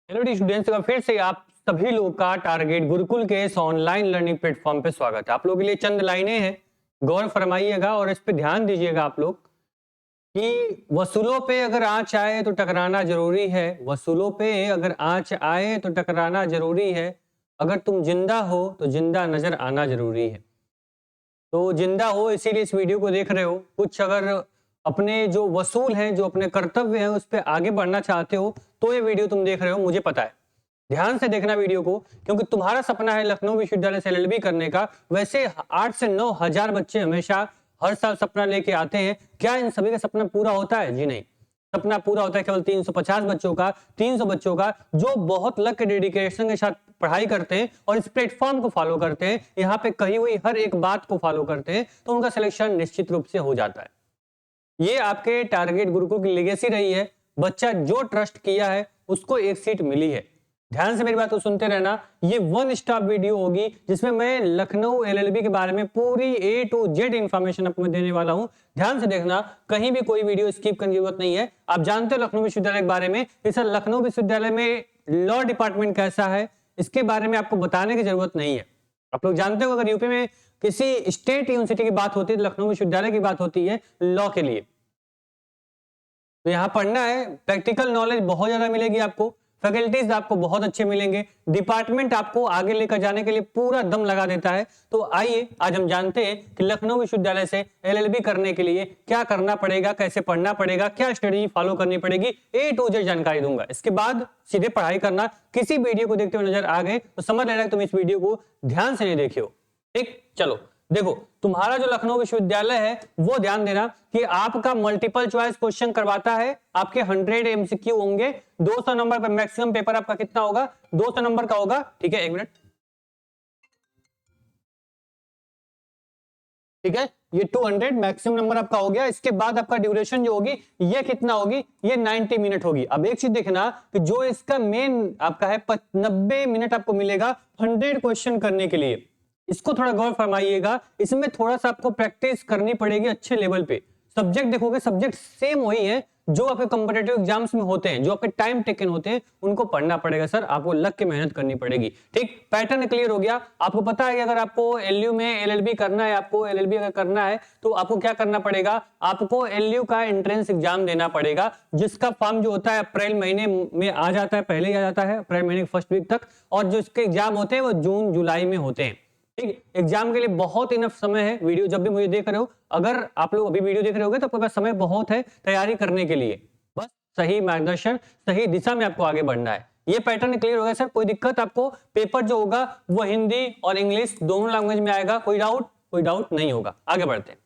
Hello students का फिर से आप सभी लोग का टारगेट गुरुकुल के इस ऑनलाइन लर्निंग प्लेटफॉर्म पे स्वागत है। आप लोगों के लिए चंद लाइनें हैं, गौर फरमाइएगा और इस पे ध्यान दीजिएगा आप लोग कि वसूलों पे अगर आंच आए तो टकराना जरूरी है। वसूलों पे अगर आंच आए तो टकराना जरूरी है। अगर तुम जिंदा हो तो जिंदा नजर आना जरूरी है। तो जिंदा हो इसीलिए इस वीडियो को देख रहे हो। कुछ अगर अपने जो वसूल हैं, जो अपने कर्तव्य हैं, उस पर आगे बढ़ना चाहते हो तो ये वीडियो तुम देख रहे हो, मुझे पता है। ध्यान से देखना वीडियो को, क्योंकि तुम्हारा सपना है लखनऊ विश्वविद्यालय से एलएलबी करने का। वैसे 8 से 9 हजार बच्चे हमेशा हर साल सपना लेके आते हैं। क्या इन सभी का सपना पूरा होता है? जी नहीं। सपना पूरा होता है केवल 350 बच्चों का, 300 बच्चों का, जो बहुत लक के डेडिकेशन के साथ पढ़ाई करते हैं और इस प्लेटफॉर्म को फॉलो करते हैं, यहाँ पे कही हुई हर एक बात को फॉलो करते हैं, तो उनका सिलेक्शन निश्चित रूप से हो जाता है। ये आपके टारगेट गुरुकुल की लेगेसी रही है। बच्चा जो ट्रस्ट किया है उसको एक सीट मिली है। ध्यान से मेरी बात को सुनते रहना। ये वन स्टॉप वीडियो होगी जिसमें मैं लखनऊ एलएलबी के बारे में पूरी A to Z इंफॉर्मेशन आपको मैं देने वाला हूं। ध्यान से देखना, कहीं भी कोई वीडियो स्किप करने की जरूरत नहीं है। आप जानते हो लखनऊ विश्वविद्यालय के बारे में, इस लखनऊ विश्वविद्यालय में लॉ डिपार्टमेंट कैसा है, इसके बारे में आपको बताने की जरूरत नहीं है। आप लोग जानते हो अगर यूपी में किसी स्टेट यूनिवर्सिटी की बात होती है, लखनऊ विश्वविद्यालय की बात होती है लॉ के लिए। तो यहाँ पढ़ना है, प्रैक्टिकल नॉलेज बहुत ज्यादा मिलेगी आपको, फैकल्टीज आपको बहुत अच्छे मिलेंगे, डिपार्टमेंट आपको आगे लेकर जाने के लिए पूरा दम लगा देता है। तो आइए आज हम जानते हैं कि लखनऊ विश्वविद्यालय से एलएलबी करने के लिए क्या करना पड़ेगा, कैसे पढ़ना पड़ेगा, क्या स्ट्रेटेजी फॉलो करनी पड़ेगी, A to Z जानकारी दूंगा। इसके बाद सीधे पढ़ाई करना। किसी वीडियो को देखते हुए नजर आ गए तो समझ लेना तुम इस वीडियो को ध्यान से नहीं देखे हो। ठीक, चलो देखो, तुम्हारा जो लखनऊ विश्वविद्यालय है वो ध्यान देना कि आपका मल्टीपल चॉइस क्वेश्चन करवाता है। आपके 100 एमसीक्यू होंगे, 200 नंबर पर मैक्सिमम पेपर आपका कितना होगा? 200 नंबर का होगा। ठीक है, एक मिनट। ठीक है, ये 200 मैक्सिमम नंबर आपका हो गया। इसके बाद आपका ड्यूरेशन जो होगी ये कितना होगी? ये 90 मिनट होगी। अब एक चीज देखना कि जो इसका मेन आपका है 90 मिनट आपको मिलेगा 100 क्वेश्चन करने के लिए। इसको थोड़ा गौर फरमाइएगा। इसमें थोड़ा सा आपको प्रैक्टिस करनी पड़ेगी अच्छे लेवल पे। सब्जेक्ट देखोगे, सब्जेक्ट सेम वही है जो आपके कॉम्पिटिटिव एग्जाम्स में होते हैं, जो आपके टाइम टेकन होते हैं, उनको पढ़ना पड़ेगा सर। आपको लग के मेहनत करनी पड़ेगी। ठीक, पैटर्न क्लियर हो गया। आपको पता है कि अगर आपको एलयू में एलएलबी करना है, आपको एलएलबी अगर करना है तो आपको क्या करना पड़ेगा? आपको एलयू का एंट्रेंस एग्जाम देना पड़ेगा, जिसका फॉर्म जो होता है अप्रैल महीने में आ जाता है, पहले ही आ जाता है अप्रैल महीने के फर्स्ट वीक तक, और जो इसके एग्जाम होते हैं वो जून जुलाई में होते हैं। ठीक, एग्जाम के लिए बहुत इनफ समय है। वीडियो जब भी मुझे देख रहे हो, अगर आप लोग अभी वीडियो देख रहे होगे तो आपके पास समय बहुत है तैयारी करने के लिए। बस सही मार्गदर्शन, सही दिशा में आपको आगे बढ़ना है। ये पैटर्न क्लियर हो गया सर? कोई दिक्कत? आपको पेपर जो होगा वो हिंदी और इंग्लिश दोनों लैंग्वेज में आएगा। कोई डाउट? कोई डाउट नहीं होगा। आगे बढ़ते हैं।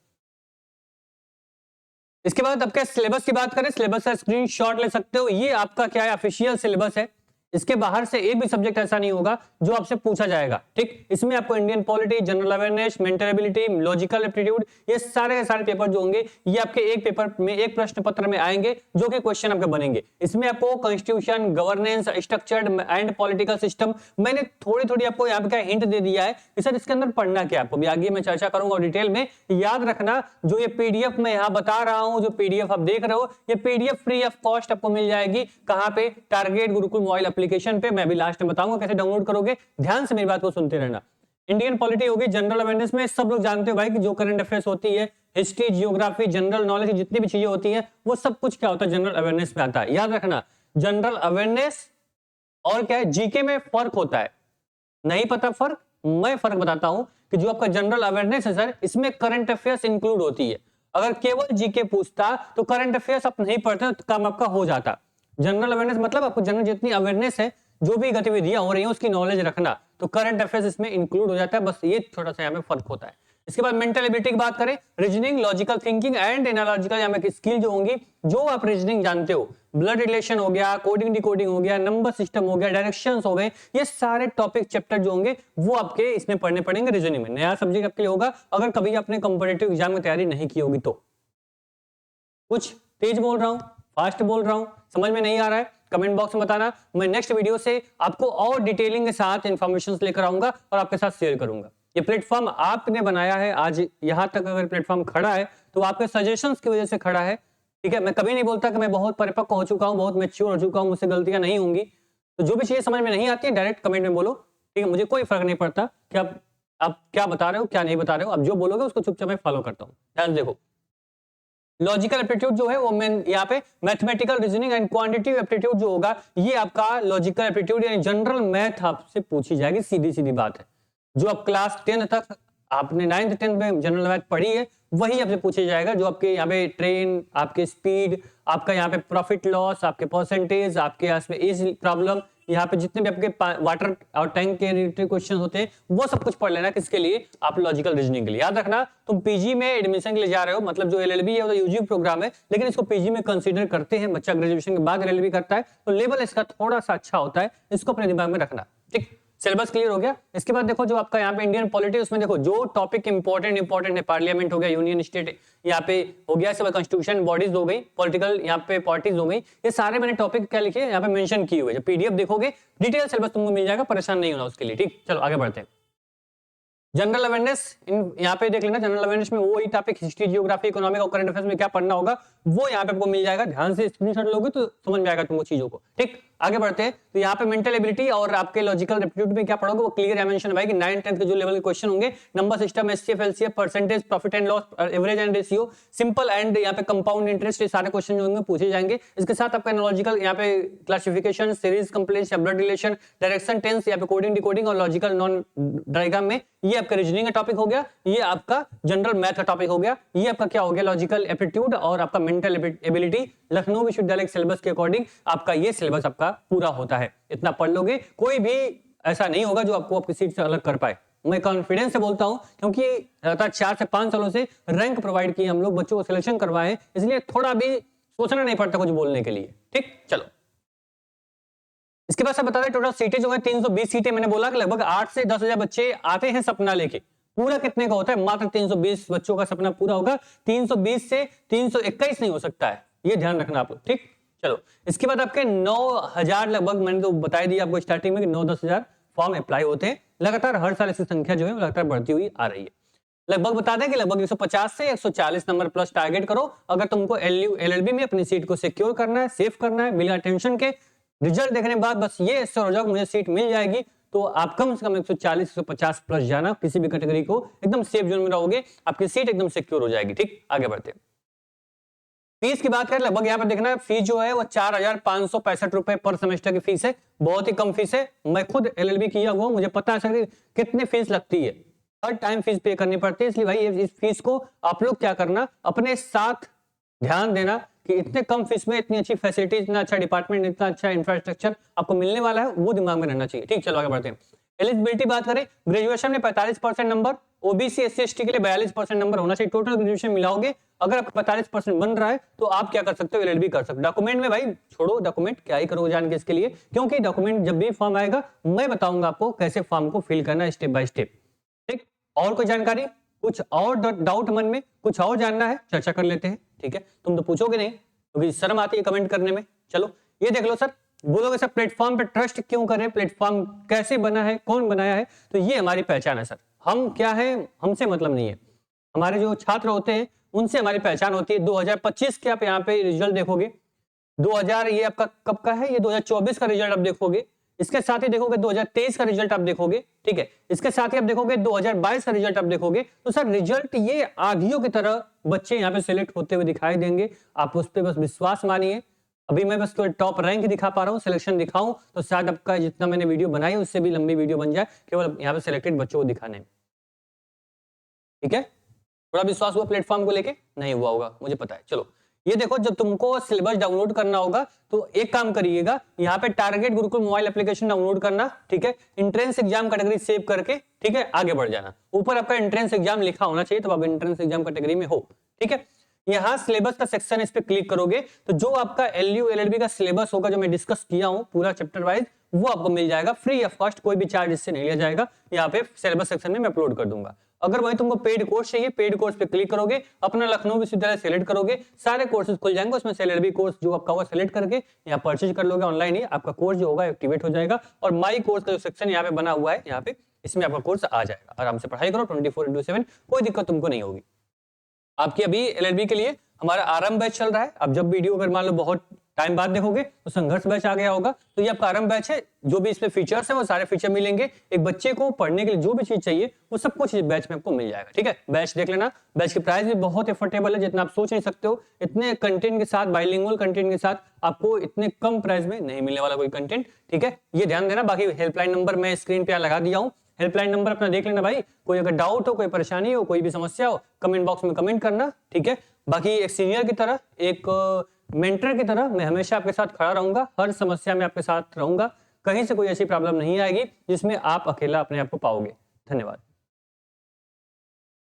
इसके बाद आपके सिलेबस की बात करें, सिलेबस का स्क्रीनशॉट ले सकते हो। ये आपका क्या है? ऑफिशियल सिलेबस है। इसके बाहर से एक भी सब्जेक्ट ऐसा नहीं होगा जो आपसे पूछा जाएगा। ठीक, इसमें आपको Indian polity, general awareness, mental ability, logical aptitude, ये सारे के सारे पेपर जो होंगे ये आपके एक पेपर में, एक प्रश्न पत्र में आएंगे, जो कि क्वेश्चन आपके बनेंगे। इसमें आपको constitution, governance, structured and political system, मैंने थोड़ी थोड़ी आपको यहाँ पे हिंट दे दिया है कि सर इसके अंदर पढ़ना क्या। आपको भी आगे मैं चर्चा करूंगा डिटेल में। याद रखना, जो ये पीडीएफ मैं यहाँ बता रहा हूँ, जो पीडीएफ आप देख रहे हो, ये पीडीएफ फ्री ऑफ कॉस्ट आपको मिल जाएगी। कहाँ पे? टारगेट गुरुकुल मोबाइल एप्लीकेशन पे। मैं भी लास्ट में बताऊंगा कैसे डाउनलोड करोगे। ध्यान से मेरी बात को सुनते रहना। इंडियन पॉलिटी होगी, जनरल अवेयरनेस में सब लोग जानते हो भाई कि जो करंट अफेयर्स होती है, हिस्ट्री, जियोग्राफी, जनरल नॉलेज, जितनी भी चीजें होती है वो सब कुछ क्या होता है? जनरल अवेयरनेस में आता है। याद रखना, जनरल अवेयरनेस और क्या है, जीके में फर्क होता है। नहीं पता फर्क? मैं फर्क बताता हूं कि जो आपका जनरल अवेयरनेस है सर, इसमें करंट अफेयर्स इंक्लूड होती है। अगर केवल जीके पूछता तो करंट अफेयर्स आप नहीं पढ़ते तो काम आपका हो जाता। जनरल अवेयरनेस मतलब आपको जनरल जितनी अवेयरनेस है, जो भी गतिविधियां हो रही हैं उसकी नॉलेज रखना, तो करंट अफेयर्स इसमें इंक्लूड हो जाता है। बस ये छोटा सा यहाँ में फर्क होता है। इसके बाद मेंटल एबिलिटी की बात करें, reasoning, logical thinking and analogical यहाँ में स्किल जो होंगी, जो आप रीजनिंग जानते हो, ब्लड रिलेशन हो गया, कोडिंग डिकोडिंग हो गया, नंबर सिस्टम हो गया, डायरेक्शंस हो गए, ये सारे टॉपिक चैप्टर जो होंगे वो आपके इसमें पढ़ने पड़ेंगे। रीजनिंग में नया सब्जेक्ट आपके लिए होगा, अगर कभी आपने कॉम्पिटिटिव एग्जाम की तैयारी नहीं की होगी तो। कुछ तेज बोल रहा हूं, फास्ट बोल रहा हूं, समझ में नहीं आ रहा है? कमेंट बॉक्स में बताना। मैं नेक्स्ट वीडियो से आपको और डिटेलिंग के साथ इंफॉर्मेशन लेकर आऊंगा और आपके साथ शेयर करूंगा। ये प्लेटफॉर्म आपने बनाया है, आज यहां तक अगर प्लेटफॉर्म खड़ा है तो आपके सजेशंस की वजह से खड़ा है। ठीक है, मैं कभी नहीं बोलता कि मैं बहुत परिपक्व हो चुका हूं, बहुत मैच्योर हो चुका हूं, मुझसे गलतियां नहीं होंगी। तो जो भी चीजें समझ में नहीं आती है डायरेक्ट कमेंट में बोलो, ठीक है, मुझे कोई फर्क नहीं पड़ता कि आप क्या बता रहे हो क्या नहीं बता रहे हो, आप जो बोलोगे उसको चुपचाप मैं फॉलो करता हूँ। ध्यान देखो, लॉजिकल एप्टीट्यूड जो है वो मैं यहाँ पे mathematical reasoning and quantitative aptitude जो होगा ये आपका लॉजिकल एप्टीट्यूड यानी जनरल मैथ आपसे पूछी जाएगी, सीधी सीधी बात है। जो आप क्लास 10 तक आपने 9th 10th में जनरल मैथ पढ़ी है वही आपसे पूछा जाएगा। जो आपके यहाँ पे ट्रेन, आपके स्पीड, आपका यहाँ पे प्रॉफिट लॉस, आपके परसेंटेज, आपके यहाँ पे एज प्रॉब्लम, यहाँ पे जितने भी आपके वाटर और टैंक के रिलेटेड क्वेश्चन होते हैं वो सब कुछ पढ़ लेना। किसके लिए? आप लॉजिकल रीजनिंग के लिए। याद रखना तुम पीजी में एडमिशन के लिए जा रहे हो, मतलब जो एलएलबी है वो यूजी प्रोग्राम है, लेकिन इसको पीजी में कंसीडर करते हैं। बच्चा ग्रेजुएशन के बाद एलएलबी करता है तो लेवल इसका थोड़ा सा अच्छा होता है, इसको अपने दिमाग में रखना। ठीक, सिलेबस क्लियर हो गया। इसके बाद देखो जो आपका यहाँ पे इंडियन पॉलिटी उसमें देखो जो टॉपिक इंपॉर्टेंट है, पार्लियामेंट हो गया, यूनियन स्टेट यहाँ पे हो गया, सब कॉन्स्टिट्यूशन बॉडीज हो गई, पॉलिटिकल यहाँ पे पार्टीज हो गई, ये सारे मैंने टॉपिक क्या लिखे यहाँ पे मेंशन किए हुए। जब पीडीएफ देखोगे डिटेल सिलेबस तुमको मिल जाएगा, परेशान नहीं होना उसके लिए। ठीक, चलो आगे बढ़ते हैं। जनरल अवेयरनेस यहाँ पे देख लेना। जनरल अवेयरनेस में वही टॉपिक हिस्ट्री, जियोग्राफी, इकोनॉमिक और करंट अफेयर्स में क्या पढ़ना होगा वो यहाँ पे आपको मिल जाएगा। ध्यान से स्क्रीनशॉट लोगे तो समझ में आएगा तुमको चीजों को। ठीक, आगे बढ़ते हैं। तो यहाँ पे मेंटल एबिलिटी और आपके लॉजिकल एप्टीट्यूड में क्या पढ़ोगे वो क्लियर है मेंशन भाई कि 9th 10th के जो लेवल के क्वेश्चन होंगे, number system, HCF, LCF, percentage, profit and loss, average and ratio, simple and यहाँ पे कंपाउंड इंटरेस्ट, ये सारे क्वेश्चन जो होंगे पूछे जाएंगे। इसके साथ आपका लॉजिकल यहाँ पे classification, series complaints, blood relation, direction, tense, यहाँ पे कोडिंग डिकोडिंग और लॉजिकल नॉन डायग्राम में ये आपका रीजनिंग का टॉपिक हो गया, ये आपका जनरल मैथ का टॉपिक हो गया, ये आपका क्या हो गया लॉजिकल एप्टीट्यूड और आपका मेंटल एबिलिटी। लखनऊ विश्वविद्यालय के सिलेबस के अकॉर्डिंग आपका ये सिलेबस आपका पूरा होता है। इतना पढ़ लोगे, कोई भी ऐसा नहीं होगा जो आपको आपकी सीट से अलग कर पाए। मैं कॉन्फिडेंस से बोलता हूं क्योंकि लगातार 4 से 5 सालों से रैंक प्रोवाइड किए हम लोग, बच्चों को सिलेक्शन करवाए, इसलिए थोड़ा भी सोचना नहीं पड़ता कुछ बोलने के लिए। ठीक, चलो इसके बाद सब बता दें टोटल सीटें जो है 320 सीटें। मैंने बोला कि लगभग 8 से 10 हजार बच्चे आते हैं सपना लेके। पूरा कितने का होता है? मात्र 320 बच्चों का सपना पूरा होगा। 320 से 321 नहीं हो सकता है, ये ध्यान रखना आप लोग। ठीक, चलो इसके बाद आपके 9000 लगभग, मैंने तो बता दिया आपको स्टार्टिंग में कि 9-10 हजार फॉर्म अप्लाई होते हैं। लगातार हर साल इसकी संख्या जो है लगातार बढ़ती हुई आ रही है। लगभग बता दें कि लगभग 150 से 140 नंबर प्लस टारगेट करो अगर तुमको एलएलबी में अपनी सीट को सिक्योर करना है, सेव करना है बिना टेंशन के। रिजल्ट देखने के बाद बस ये श्योर हो जाओ मुझे सीट मिल जाएगी, तो आप कम से कम 140-150 प्लस जाना, किसी भी कैटेगरी को एकदम सेफ जोन में रहोगे, आपकी सीट एकदम सिक्योर हो जाएगी। ठीक, आगे बढ़ते हैं। फीस की बात करें लगभग यहाँ पर देखना फीस जो है वो 4,565 रुपए पर सेमेस्टर की फीस है, बहुत ही कम फीस है। मैं खुद एलएलबी किया हुआ, मुझे पता है सर कितनी फीस लगती है, हर टाइम फीस पे करनी पड़ती है। इसलिए भाई इस फीस को आप लोग क्या करना, अपने साथ ध्यान देना कि इतने कम फीस में इतनी अच्छी फैसिलिटी, इतना अच्छा डिपार्टमेंट, इतना अच्छा इंफ्रास्ट्रक्चर आपको मिलने वाला है, वो दिमाग में रहना चाहिए। ठीक, चलो आगे बढ़ते हैं। एलिजिबिलिटी बात करें, ग्रेजुएशन में 45% नंबर, ओबीसी एससी एसटी के लिए 42% नंबर होना चाहिए। टोटल ग्रेजुएशन मिलाओगे अगर आपका 45% बन रहा है तो आप क्या कर सकते हो, एलएलबी कर सकते हो। डॉक्यूमेंट में भाई छोड़ो, डॉक्यूमेंट क्या ही करोगे जान के इसके लिए, क्योंकि डॉक्यूमेंट जब भी फॉर्म आएगा मैं बताऊंगा आपको कैसे फॉर्म को फिल करना है स्टेप बाय स्टेप। ठीक, और कोई जानकारी, कुछ और डाउट मन में, कुछ और जानना है, चर्चा कर लेते हैं। ठीक है, तुम तो पूछोगे नहीं क्योंकि शर्म आती है कमेंट करने में। चलो ये देख लो सर, बोलोगे सर प्लेटफॉर्म पे ट्रस्ट क्यों करें, प्लेटफॉर्म कैसे बना है, कौन बनाया है? तो ये हमारी पहचान है सर। हम क्या है, हमसे मतलब नहीं है, हमारे जो छात्र होते हैं उनसे हमारी पहचान होती है। 2025 के आप यहाँ पे रिजल्ट देखोगे, 2000 ये आपका कब का है, ये 2024 का रिजल्ट आप देखोगे। इसके साथ ही देखोगे 2023 का रिजल्ट आप देखोगे। ठीक है, इसके साथ ही आप देखोगे 2022 का रिजल्ट आप देखोगे। तो सर रिजल्ट ये आगियों की तरह बच्चे यहाँ पे सिलेक्ट होते हुए दिखाई देंगे, आप उस पर बस विश्वास मानिए। अभी मैं बस टॉप रैंक दिखा पा रहा हूँ, सिलेक्शन दिखाऊं तो शायद आपका जितना मैंने वीडियो बनाई उससे भी लंबी वीडियो बन जाए, केवल यहाँ पे सिलेक्टेड बच्चों को दिखाने में। ठीक है, थोड़ा विश्वास हुआ प्लेटफॉर्म को लेके? नहीं हुआ होगा, मुझे पता है। चलो ये देखो, जब तुमको सिलेबस डाउनलोड करना होगा तो एक काम करिएगा, यहाँ पे target Gurukul mobile application download करना। ठीक है, एंट्रेंस एग्जाम कैटेगरी सेव करके, ठीक है, आगे बढ़ जाना। ऊपर आपका एंट्रेंस एग्जाम लिखा होना चाहिए, तो आप एंट्रेंस एग्जाम कैटेगरी में हो। ठीक है, यहाँ सिलेबस का सेक्शन, इस पे क्लिक करोगे तो जो आपका एलयू एलएलबी का सिलेबस होगा, जो मैं डिस्कस किया हूँ पूरा चैप्टर वाइज, वो आपको मिल जाएगा फ्री ऑफ कॉस्ट, कोई भी चार्ज इससे नहीं लिया जाएगा। यहाँ पे सिलेबस सेक्शन में मैं अपलोड कर दूंगा। अगर वही तुमको पेड कोर्स चाहिए, पेड कोर्स पे क्लिक करोगे, अपना लखनऊ विश्वविद्यालय सेलेक्ट करोगे, सारे कोर्सेज खुल जाएंगे, उसमें से एलएलबी कोर्स जो आपका होगा सेलेक्ट करके यहाँ परचेज कर लोगे ऑनलाइन ही, आपका कोर्स जो होगा एक्टिवेट हो जाएगा। और माई कोर्स का जो सेक्शन यहाँ पे बना हुआ है, यहाँ पे इसमें आपका कोर्स आ जाएगा। आराम से पढ़ाई करो 24/7, कोई दिक्कत तुमको नहीं होगी। आपकी अभी एलएलबी के लिए हमारा आरंभ बैच चल रहा है। अब जब वीडियो अगर मान लो बहुत टाइम बाद देखोगे तो संघर्ष बैच आ गया होगा। तो ये आपका आरंभ बैच है, जो भी इसमें फीचर्स है वो सारे फीचर मिलेंगे। एक बच्चे को पढ़ने के लिए जो भी चीज चाहिए वो सब कुछ इस बैच में आपको मिल जाएगा। ठीक है, बैच देख लेना। बैच की प्राइस भी बहुत अफोर्डेबल है, जितना आप सोच नहीं सकते हो। इतने कंटेंट के साथ, बाइलिंगुअल कंटेंट के साथ आपको इतने कम प्राइस में नहीं मिलने वाला कोई कंटेंट। ठीक है, ये ध्यान देना। बाकी हेल्पलाइन नंबर मैं स्क्रीन पे लगा दिया हूँ, हेल्पलाइन नंबर अपना देख लेना भाई। कोई अगर डाउट हो, कोई परेशानी हो, कोई भी समस्या हो, कमेंट बॉक्स में कमेंट करना। ठीक है, बाकी एक सीनियर की तरह, एक मेंटर की तरह मैं हमेशा आपके साथ खड़ा रहूंगा, हर समस्या में आपके साथ रहूंगा। कहीं से कोई ऐसी प्रॉब्लम नहीं आएगी जिसमें आप अकेला अपने आप को पाओगे। धन्यवाद।